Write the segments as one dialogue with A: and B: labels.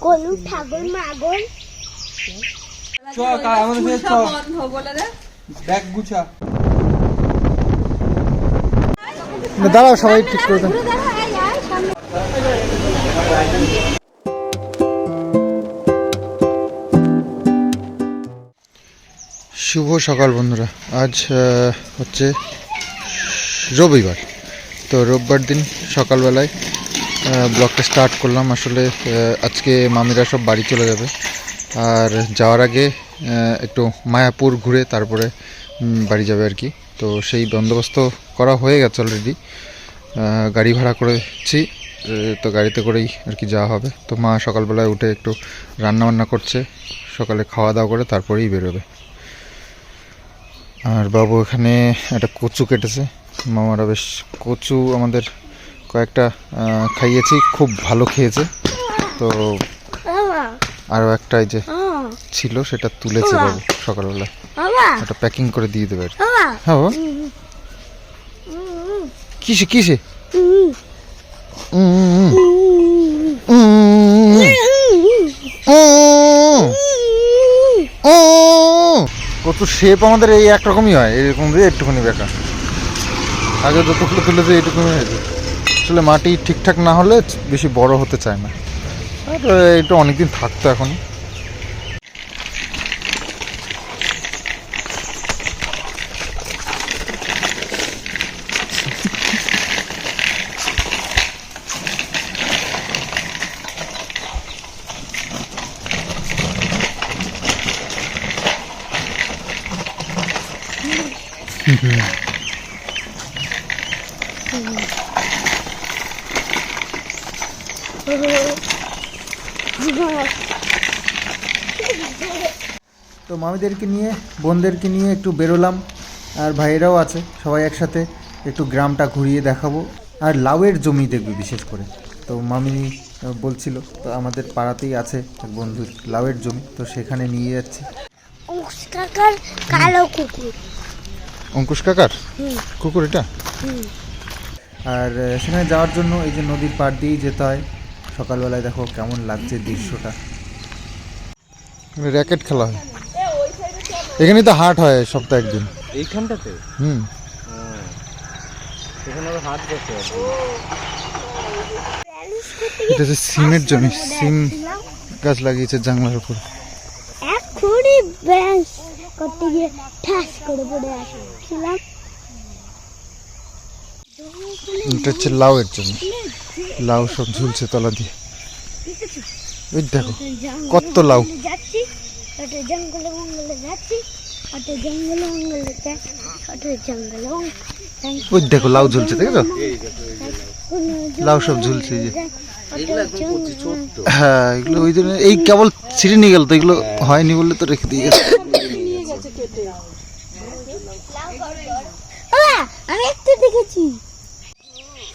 A: কলু ঠাকুর মাগন
B: চ আমাদের চ বন্ধ বলে রে ব্যাগ গুছা
C: না দাঁড়াও সবাই ঠিক করে দাও। শুভ সকাল বন্ধুরা, আজ হচ্ছে রবিবার। তো রোববার দিন সকালবেলায় ব্লগটা স্টার্ট করলাম। আসলে আজকে মামিরা সব বাড়ি চলে যাবে, আর যাওয়ার আগে একটু মায়াপুর ঘুরে তারপরে বাড়ি যাবে আর কি। তো সেই বন্দোবস্ত করা হয়ে গেছে অলরেডি, গাড়ি ভাড়া করেছি, তো গাড়িতে করেই আর কি যাওয়া হবে। তো মা সকালবেলায় উঠে একটু রান্নাবান্না করছে, সকালে খাওয়া দাওয়া করে তারপরেই বেরোবে। আর বাবু এখানে একটা কচু কেটেছে, মামারা বেশ কচু আমাদের কয়েকটা খাইয়েছি, খুব ভালো খেয়েছে। তো আরও একটা এই যে ছিল সেটা তুলেছে বাবু সকালবেলা, ওটা প্যাকিং করে দিয়ে দেবে। হ্যাঁ বাবা, কিসে কিসে কচুর শেপ আমাদের এই একরকমই হয়, এরকম দিয়ে একটুখানি বেকা। আগে যতগুলো তুলেছে এইটুকুনি হয়েছে। আসলে মাটি ঠিকঠাক না হলে বেশি বড় হতে চায় না, আর এটা অনেকদিন থাকতো এখন। তো মামিদেরকে নিয়ে বোনদেরকে নিয়ে একটু বেরোলাম, আর ভাইয়েরাও আছে, সবাই একসাথে একটু গ্রামটা ঘুরিয়ে দেখাবো। আর লাউয়ের জমি দেখবে বিশেষ করে। তো মামি বলছিল, তো আমাদের পাড়াতেই আছে এক বন্ধুর লাউয়ের জমি, তো সেখানে নিয়ে যাচ্ছি।
A: অঙ্কুশ কাকার কালো কুকুর,
C: অঙ্কুশ কাকার কুকুর এটা। আর সেখানে যাওয়ার জন্য এই যে নদীর পাড় দিয়েই যেতে হয়। সকালবেলায় দেখো কেমন লাগছে দৃশ্যটা, র্যাকেট খেলা হয় এখানে, তো হাট হয় সপ্তাহে একদিন
B: এইখানটাতে। সেখানে আবার হাট বসে আছে।
C: এটা হচ্ছে সিমের জমি, সিম গাছ লাগিয়েছে জানলার উপর।
A: এখনই ব্যাস করতে গিয়ে ঠাস করে পড়ে আসছিলাম।
C: এটা হচ্ছে লাউয়ের জমি, লাউ সব ঝুলছে তলা দিয়ে। ওই দেখো কত লাউ।
A: যাচ্ছি ওটা জঙ্গলে মঙ্গলে যাচ্ছি, ওটা জঙ্গলে মঙ্গলে যাচ্ছি, ওটা জঙ্গলে।
C: ওই দেখো লাউ ঝুলছে, দেখো লাউ সব ঝুলছে। হ্যাঁ এগুলো ওই জন্য এই কেবল ছিঁড়ে নিয়ে গেল, তো এগুলো হয়নি বললে তো রেখে দিয়ে গেছে।
A: আমি একটু দেখেছি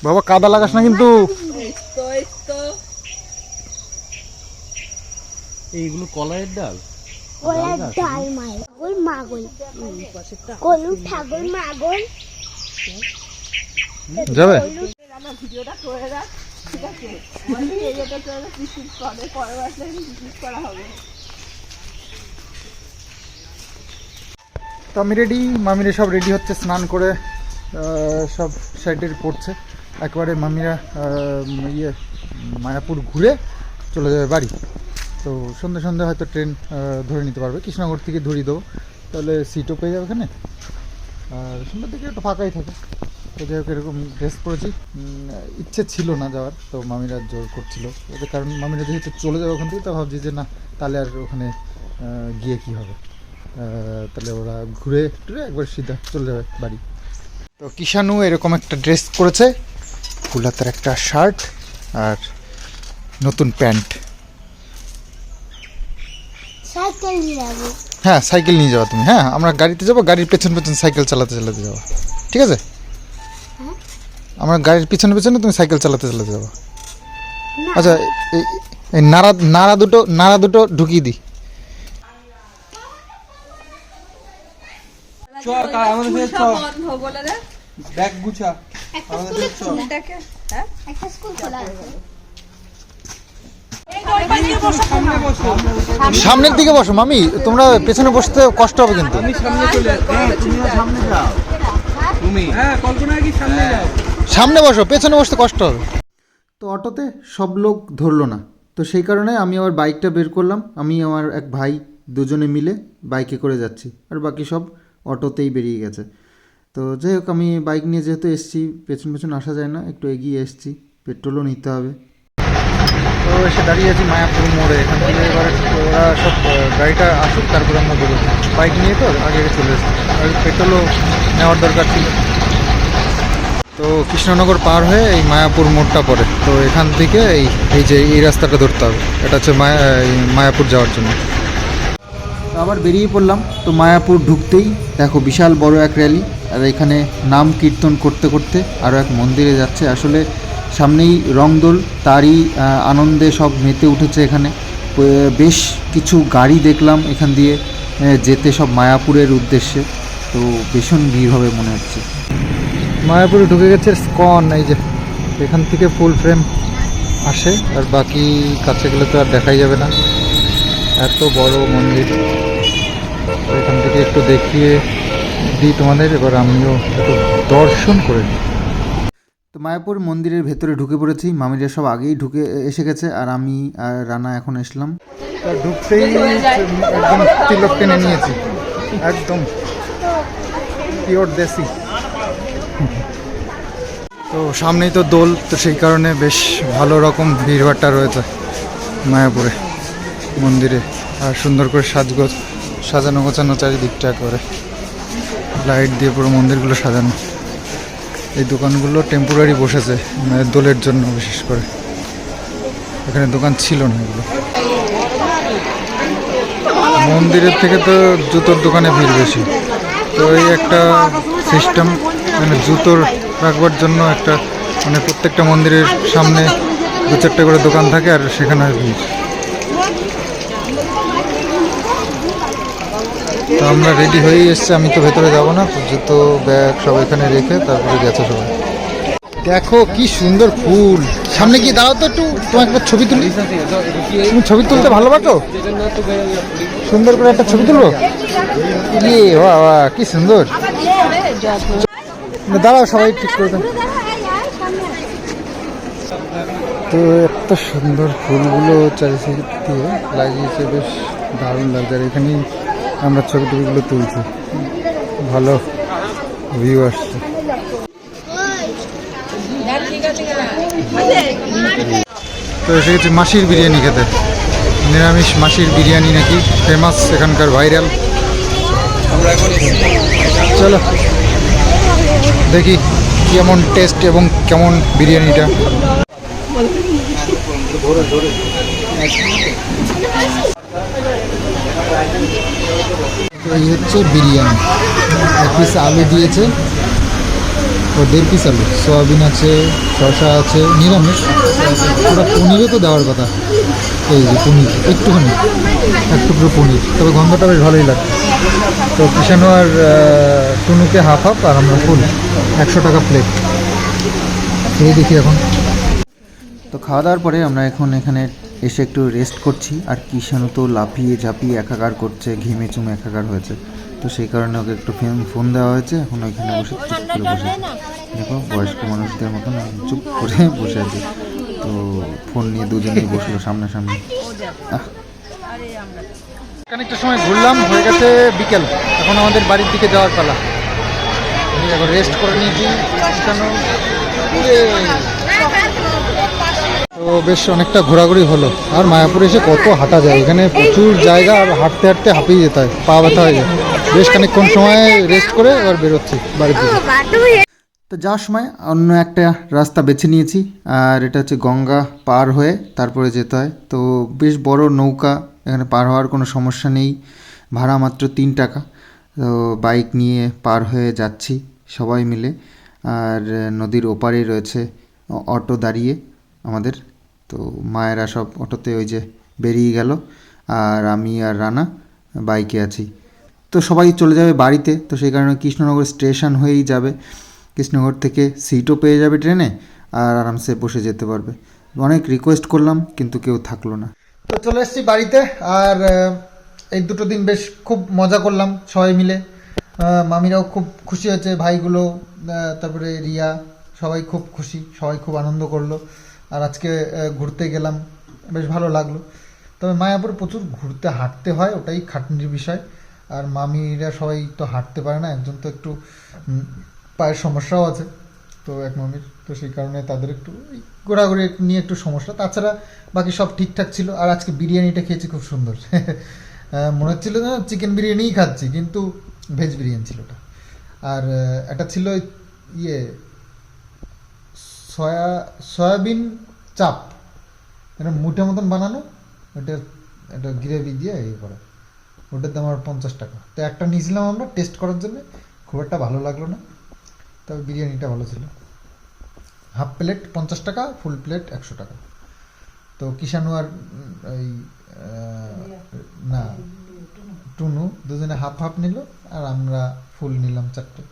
C: বাবা, কাদা লাগাস না কিন্তু।
B: এইগুলো কলাইয়ের ডাল,
A: ডাল মায়ের ওই মাগল কলু ঠাকুর মাগল
C: যাবে।
B: ভিডিওটা করে রাখ, ঠিক আছে? এটা করে পিসিস করে পরে আসলে পিসিস করা হবে।
C: তো আমি রেডি, মামিরা সব রেডি হচ্ছে, স্নান করে সব সাইডের পড়ছে। একবারে মামিরা মায়াপুর ঘুরে চলে যাবে বাড়ি। তো সন্ধ্যে সন্ধ্যে হয়তো ট্রেন ধরে নিতে পারবে, কৃষ্ণনগর থেকে ধরিয়ে দেবো, তাহলে সিটও পেয়ে যাবে ওখানে। আর সন্ধ্যের দিকে একটু ফাঁকাই থাকে। তো যাই হোক এরকম ড্রেস পরেছি, ইচ্ছে ছিল না যাওয়ার, তো মামিরা জোর করছিল। ওদের কারণ মামিরা যেহেতু চলে যাবে ওখান থেকে, তো ভাবছি যে না তাহলে আর ওখানে গিয়ে কী হবে, তাহলে ওরা ঘুরে টুরে একবার সিধা চলে যাবে বাড়ি। তো কিষানু এরকম একটা ড্রেস করেছে, ফুল হাতের একটা শার্ট আর নতুন প্যান্ট।
A: সাইকেল নিয়ে যাবো।
C: হ্যাঁ সাইকেল নিয়ে যাওয়া তুমি। হ্যাঁ আমরা গাড়িতে যাবো, গাড়ির পেছন পেছন সাইকেল চালাতে চালাতে যাবো, ঠিক আছে? আমরা গাড়ির পিছনে পিছনে তুমি সাইকেল চালাতে চালাতে যাবো। আচ্ছা এই নাড়া দুটো ঢুকিয়ে দিই।
B: চ আমাদের চ বন্ধ বলে রে ব্যাগ গুছা আমাদের চ।
A: একটা স্কুল খোলা আছে।
C: সামনের দিকে বসো মামি, তোমরা পেছনে বসতে কষ্ট হবে কিন্তু। সামনে বসো, পেছনে বসতে কষ্ট হবে। তো অটোতে সব লোক ধরলো না, তো সেই কারণে আমি আবার বাইকটা বের করলাম। আমি আমার এক ভাই দুজনে মিলে বাইকে করে যাচ্ছি, আর বাকি সব অটোতেই বেরিয়ে গেছে। তো যাই হোক, আমি বাইক নিয়ে যেহেতু এসেছি, পেছন পেছন আসা যায় না, একটু এগিয়ে এসেছি, পেট্রোলও নিতে হবে। তো এসে দাঁড়িয়ে আছি মায়াপুর মোড়ে। এখান থেকে এবার ওরা সব গাড়িটা আসুক, তারপরে আমরা বেরোবো। বাইক নিয়ে তো আগে চলে এসেছি, আর পেট্রোলও নেওয়ার দরকার ছিল। তো কৃষ্ণনগর পার হয়ে এই মায়াপুর মোড়টা পড়ে, তো এখান থেকে এই রাস্তাটা ধরতে হবে। এটা হচ্ছে মায়াপুর যাওয়ার জন্য। আবার বেরিয়ে পড়লাম। তো মায়াপুর ঢুকতেই দেখো বিশাল বড় এক র্যালি, আর এখানে নাম কীর্তন করতে করতে আরও এক মন্দিরে যাচ্ছে। আসলে সামনেই রংদোল, তারই আনন্দে সব মেতে উঠেছে এখানে। বেশ কিছু গাড়ি দেখলাম এখান দিয়ে যেতে, সব মায়াপুরের উদ্দেশ্যে। তো ভীষণ ভিড় হবে মনে হচ্ছে। মায়াপুরে ঢুকে গেছে স্কন, এই যে এখান থেকে ফুল ফ্রেম আসে, আর বাকি কাছে গেলে তো আর দেখাই যাবে না, এত বড় মন্দির। এখান থেকে একটু দেখিয়ে দিই তোমাদের, এবার আমিও একটু দর্শন করে নিই। তো মায়াপুর মন্দিরের ভেতরে ঢুকে পড়েছি, মামিরা সব আগেই ঢুকে এসে গেছে, আর আমি আর রানা এখন এসলাম। ঢুকতেই একদম তিলক টেনে নিয়েছি, একদম পিওর দেশি। তো সামনেই তো দোল, তো সেই কারণে বেশ ভালো রকম ভিড়ভাট্টা রয়েছে মায়াপুরে মন্দিরে। আর সুন্দর করে সাজানো গোছানো চারিদিকটা করে লাইট দিয়ে পুরো মন্দিরগুলো সাজানো। এই দোকানগুলো টেম্পোরারি বসেছে দোলের জন্য, বিশেষ করে এখানে দোকান ছিল না এগুলো। মন্দিরের থেকে তো জুতোর দোকানে ভিড় বেশি, তো এই একটা সিস্টেম, মানে জুতোর রাখবার জন্য একটা, মানে প্রত্যেকটা মন্দিরের সামনে 2-4টা করে দোকান থাকে, আর সেখানে ভিড়। তো আমরা রেডি হয়েই এসছি, আমি তো ভেতরে যাবো না, তো জুতো ব্যাগ সব এখানে রেখে তারপরে গেছে সবাই। দেখো কি সুন্দর ফুল, সামনে গিয়ে দাঁড়াও তো একটু, তোমার একটা ছবি তুলি। তুমি ছবি তুলতে ভালোবাসো, সুন্দর করে একটা ছবি তুলবো। ইয়ে বাবা কি সুন্দর, দাঁড়াও সবাই ঠিক করে দেন। তো এত সুন্দর ফুলগুলো চারিদিকে দিয়ে লাগিয়েছে, বেশ দারুণ লাগছে। আর এখানেই আমরা ছবি টবিগুলো তুলছি, ভালো ভিউ আসছে। তো এসে গেছি মাসির বিরিয়ানি খেতে, নিরামিষ মাসির বিরিয়ানি নাকি ফেমাস, এখানকার ভাইরাল। চলো দেখি কেমন টেস্ট এবং কেমন বিরিয়ানিটা। এই হচ্ছে বিরিয়ানি, 1 পিস আলু দিয়েছে, ও 1.5 পিস আলু, সোয়াবিন আছে, শসা আছে, নিরামিষ। ওটা পনিরও তো দেওয়ার কথা, এই যে পনির একটুখানি, এক টুকরো পনির, তবে গন্ধটা বেশ ভালোই লাগছে। তো কিষানু আর টুনুকে হাফ, আর আমরা ফুল, 100 টাকা প্লেট। এই দেখি এখন। তো খাওয়া দাওয়ার পরে আমরা এখন এখানে এসে একটু রেস্ট করছি, আর কিষানু তো লাফিয়ে ঝাঁপিয়ে একাকার করছে, ঘেমে চুমে একাকার হয়েছে। তো সেই কারণে ওকে একটু ফোন দেওয়া হয়েছে, এখন ওইখানে বসে চুপ করে বসে। দেখো বয়স্ক মানুষদের মতন চুপ করে বসে আছে। তো ফোন নিয়ে দুজনেই বসলো সামনাসামনি। খানিকটা সময় ঘুরলাম, হয়ে গেছে বিকেল, এখন আমাদের বাড়ির দিকে যাওয়ার পালা। এখন রেস্ট করে নিয়েছি। তো বেশ অনেকটা ঘোরাঘুরি হলো। আর মায়াপুরে এসে কত হাঁটা যায়, এখানে প্রচুর জায়গা, আর হাঁটতে হাঁটতে হাঁপিয়ে যেতে হয়, পা ব্যথা হয়ে যায়। বেশ খানিকক্ষণ সময় রেস্ট করে এবার বেরোচ্ছি বাড়ির দিকে। তো যাওয়ার সময় অন্য একটা রাস্তা বেছে নিয়েছি, আর এটা হচ্ছে গঙ্গা পার হয়ে তারপরে যেতে হয়। তো বেশ বড় নৌকা, এখানে পার হওয়ার কোনো সমস্যা নেই, ভাড়া মাত্র 3 টাকা। তো বাইক নিয়ে পার হয়ে যাচ্ছি সবাই মিলে, আর নদীর ওপারেই রয়েছে অটো দাঁড়িয়ে আমাদের। তো মায়েরা সব অটোতে ওই যে বেরিয়ে গেল, আর আমি আর রানা বাইকে আছি। তো সবাই চলে যাবে বাড়িতে, তো সেই কারণে কৃষ্ণনগর স্টেশন হয়েই যাবে। কৃষ্ণনগর থেকে সিটও পেয়ে যাবে ট্রেনে, আর আরামসে বসে যেতে পারবে। অনেক রিকোয়েস্ট করলাম কিন্তু কেউ থাকলো না। তো চলে এসেছি বাড়িতে, আর এই দুটো দিন বেশ খুব মজা করলাম সবাই মিলে। মামিরাও খুব খুশি হয়েছে, ভাইগুলো, তারপরে রিয়া, সবাই খুব খুশি, সবাই খুব আনন্দ করলো। আর আজকে ঘুরতে গেলাম, বেশ ভালো লাগলো। তবে মায়াপুর প্রচুর ঘুরতে হাঁটতে হয়, ওটাই খাটনির বিষয়। আর মামিরা সবাই তো হাঁটতে পারে না, একজন তো একটু পায়ের সমস্যাও আছে, তো এক মামির, তো সেই কারণে তাদের একটু ঘোরাঘুরি নিয়ে একটু সমস্যা। তাছাড়া বাকি সব ঠিকঠাক ছিল। আর আজকে বিরিয়ানিটা খেয়েছি খুব সুন্দর। মনে হচ্ছিল না চিকেন বিরিয়ানিই খাচ্ছি, কিন্তু ভেজ বিরিয়ানি ছিল ওটা। আর এটা ছিল ইয়ে সয়াবিন চাপ, এটা মুঠে মতন বানানো, এটা গ্রেভি দিয়ে ইয়ে করা। ওটার দাম আর 50 টাকা। তো একটা নিয়েছিলাম আমরা টেস্ট করার জন্য, খুব একটা ভালো লাগলো না, তবে বিরিয়ানিটা ভালো ছিল। হাফ প্লেট 50 টাকা, ফুল প্লেট 100 টাকা। তো কিষানু আর ওই না টুনু দুজনে হাফ হাফ নিল, আর আমরা ফুল নিলাম 4টে।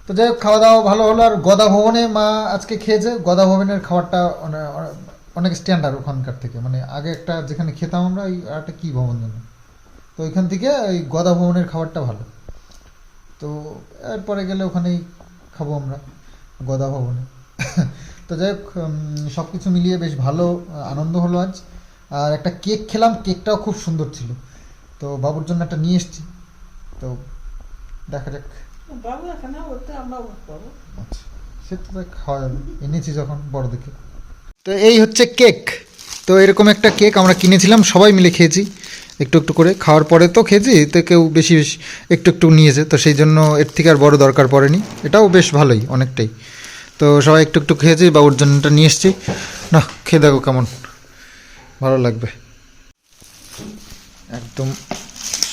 C: তো যাই হোক, খাওয়া দাওয়া ভালো হলো। আর গদা ভবনে মা আজকে খেয়েছে। গদা ভবনের খাবারটা অনেক স্ট্যান্ডার্ড ওখানকার থেকে, মানে আগে একটা যেখানে খেতাম আমরা, ওই একটা কী ভবন জানো, তো ওইখান থেকে ওই গদা ভবনের খাবারটা ভালো। তো এরপরে গেলে ওখানেই খাবো আমরা, গদা ভবনে। তো যাই হোক, সব কিছু মিলিয়ে বেশ ভালো আনন্দ হলো আজ। আর একটা কেক খেলাম, কেকটাও খুব সুন্দর ছিল। তো বাবুর জন্য একটা নিয়ে এসেছি, তো দেখা যাক।
B: বাবু এখানে ওতে আমরা পাবো।
C: আচ্ছা, সে তো খাওয়া যাবে, এনেছি যখন বড় দেখে। তো এই হচ্ছে কেক। তো এরকম একটা কেক আমরা কিনেছিলাম, সবাই মিলে খেয়েছি একটু একটু করে। খাওয়ার পরে তো খেয়েছি, তো কেউ বেশি বেশি একটু একটু নিয়েছে, তো সেই জন্য এর থেকে আর বড় দরকার পড়েনি। এটাও বেশ ভালোই, অনেকটাই। তো সবাই একটু একটু খেয়েছি, বাবুর জন্যটা নিয়ে এসেছি। না, খেয়ে দেখো কেমন, ভালো লাগবে। একদম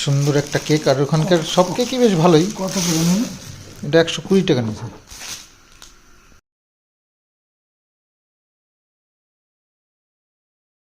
C: সুন্দর একটা কেক। আর ওখানকার সব কেকই বেশ ভালোই। কত করে নিল? এটা 120 টাকা নিয়েছে।